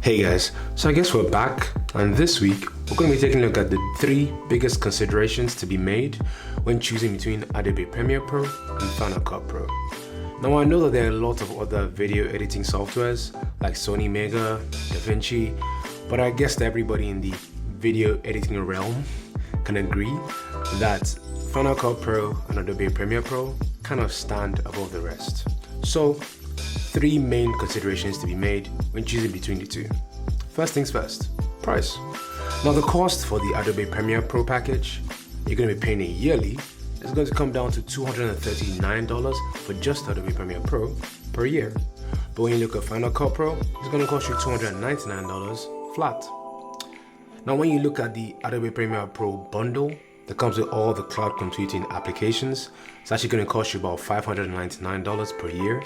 Hey guys, so I guess we're back, and this week we're going to be taking a look at the 3 biggest considerations to be made when choosing between Adobe Premiere Pro and Final Cut Pro. Now I know that there are a lot of other video editing softwares like Sony Mega, DaVinci, but I guess that everybody in the video editing realm can agree that Final Cut Pro and Adobe Premiere Pro kind of stand above the rest. So 3 main considerations to be made when choosing between the two. First things first, price. Now the cost for the Adobe Premiere Pro package, you're going to be paying it yearly, is going to come down to $239 for just Adobe Premiere Pro per year. But when you look at Final Cut Pro, it's going to cost you $299 flat. Now when you look at the Adobe Premiere Pro bundle that comes with all the cloud computing applications, it's actually going to cost you about $599 per year.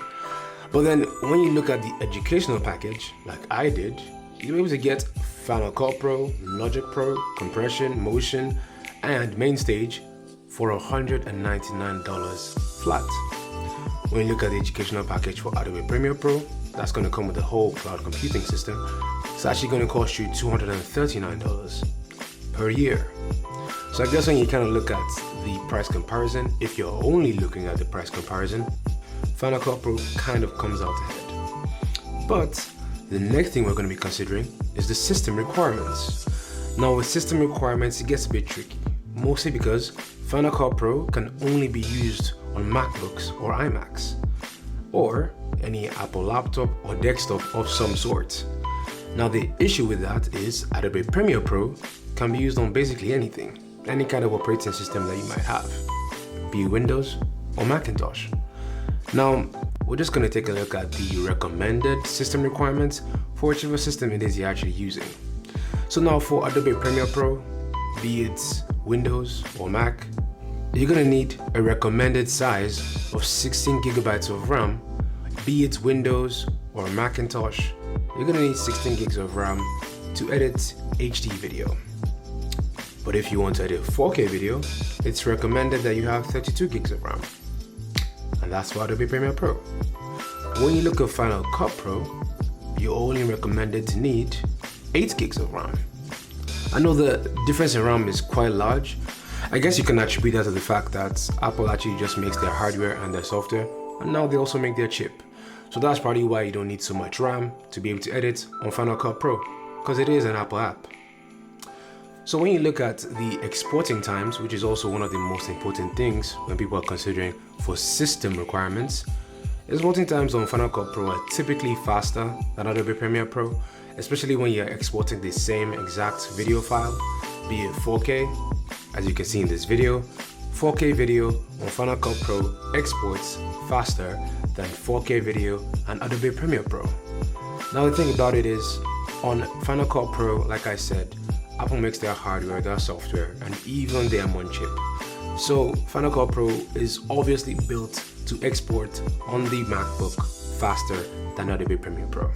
But then when you look at the educational package, like I did, you're able to get Final Cut Pro, Logic Pro, Compression, Motion, and Main Stage for $199 flat. When you look at the educational package for Adobe Premiere Pro, that's going to come with the whole cloud computing system. It's actually going to cost you $239 per year. So I guess when you kind of look at the price comparison, if you're only looking at the price comparison, Final Cut Pro kind of comes out ahead. But the next thing we're going to be considering is the system requirements. Now with system requirements, it gets a bit tricky, mostly because Final Cut Pro can only be used on MacBooks or iMacs, or any Apple laptop or desktop of some sort. Now the issue with that is Adobe Premiere Pro can be used on basically anything, any kind of operating system that you might have, be it Windows or Macintosh. Now, we're just going to take a look at the recommended system requirements for whichever system it is you're actually using. So now for Adobe Premiere Pro, be it Windows or Mac, you're going to need a recommended size of 16 gigabytes of RAM. Be it Windows or Macintosh, you're going to need 16 gigs of RAM to edit HD video. But if you want to edit 4K video, it's recommended that you have 32 gigs of RAM. And that's for Adobe Premiere Pro. When you look at Final Cut Pro, you're only recommended to need 8 gigs of RAM. I know the difference in RAM is quite large. I guess you can attribute that to the fact that Apple actually just makes their hardware and their software, and now they also make their chip. So that's probably why you don't need so much RAM to be able to edit on Final Cut Pro, because it is an Apple app. So when you look at the exporting times, which is also one of the most important things when people are considering for system requirements, exporting times on Final Cut Pro are typically faster than Adobe Premiere Pro, especially when you're exporting the same exact video file, be it 4K, as you can see in this video. 4K video on Final Cut Pro exports faster than 4K video on Adobe Premiere Pro. Now the thing about it is, on Final Cut Pro, like I said, Apple makes their hardware, their software, and even their M1 chip. So Final Cut Pro is obviously built to export on the MacBook faster than Adobe Premiere Pro.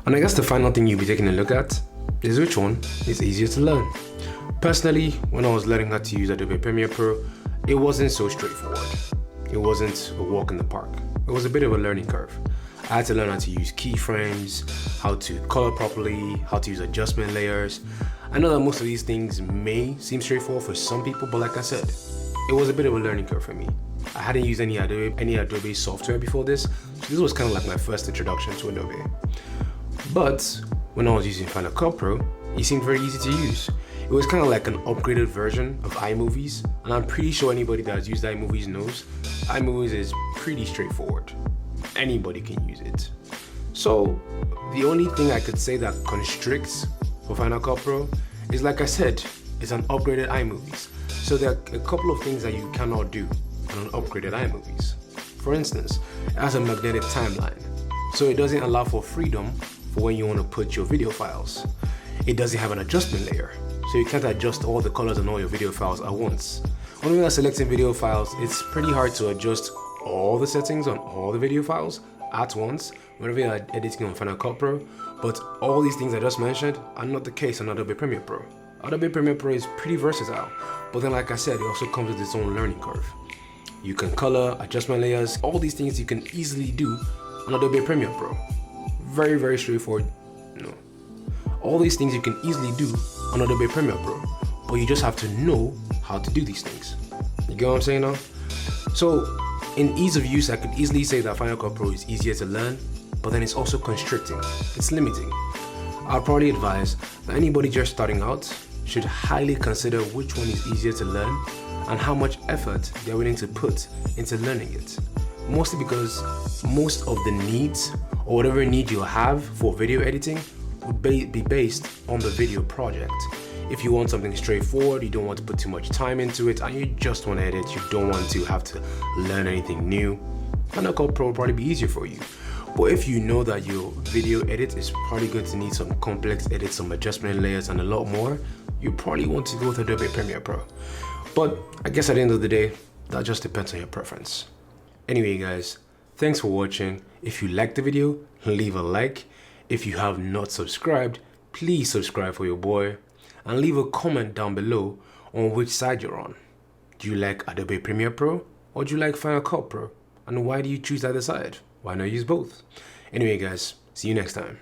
And I guess the final thing you'll be taking a look at is which one is easier to learn. Personally, when I was learning how to use Adobe Premiere Pro, it wasn't so straightforward. It wasn't a walk in the park. It was a bit of a learning curve. I had to learn how to use keyframes, how to color properly, how to use adjustment layers. I know that most of these things may seem straightforward for some people, but like I said, it was a bit of a learning curve for me. I hadn't used any Adobe software before this, so this was kind of like my first introduction to Adobe. But when I was using Final Cut Pro, it seemed very easy to use. It was kind of like an upgraded version of iMovies, and I'm pretty sure anybody that has used iMovies knows iMovies is pretty straightforward. Anybody can use it. So the only thing I could say that constricts for Final Cut Pro is, like I said, it's an upgraded iMovies. So there are a couple of things that you cannot do on an upgraded iMovies. For instance, it has a magnetic timeline, so it doesn't allow for freedom for when you want to put your video files. It doesn't have an adjustment layer, so you can't adjust all the colors on all your video files at once. When we are selecting video files, it's pretty hard to adjust all the settings on all the video files at once whenever you're editing on Final Cut Pro, but all these things I just mentioned are not the case on Adobe Premiere Pro. Adobe Premiere Pro is pretty versatile, but then like I said, it also comes with its own learning curve. You can color, adjustment layers, all these things you can easily do on Adobe Premiere Pro. Very, very straightforward, All these things you can easily do on Adobe Premiere Pro, but you just have to know how to do these things. You get what I'm saying now? So in ease of use, I could easily say that Final Cut Pro is easier to learn, but then it's also constricting. It's limiting. I'd probably advise that anybody just starting out should highly consider which one is easier to learn and how much effort they're willing to put into learning it. Mostly because most of the needs or whatever need you'll have for video editing would be based on the video project. If you want something straightforward, you don't want to put too much time into it, and you just want to edit, you don't want to have to learn anything new, Final Cut Pro will probably be easier for you. But if you know that your video edit is probably going to need some complex edits, some adjustment layers, and a lot more, you probably want to go with Adobe Premiere Pro. But I guess at the end of the day, that just depends on your preference. Anyway guys, thanks for watching. If you liked the video, leave a like. If you have not subscribed, please subscribe for your boy. And leave a comment down below on which side you're on. Do you like Adobe Premiere Pro or do you like Final Cut Pro? And why do you choose either side? Why not use both? Anyway guys, see you next time.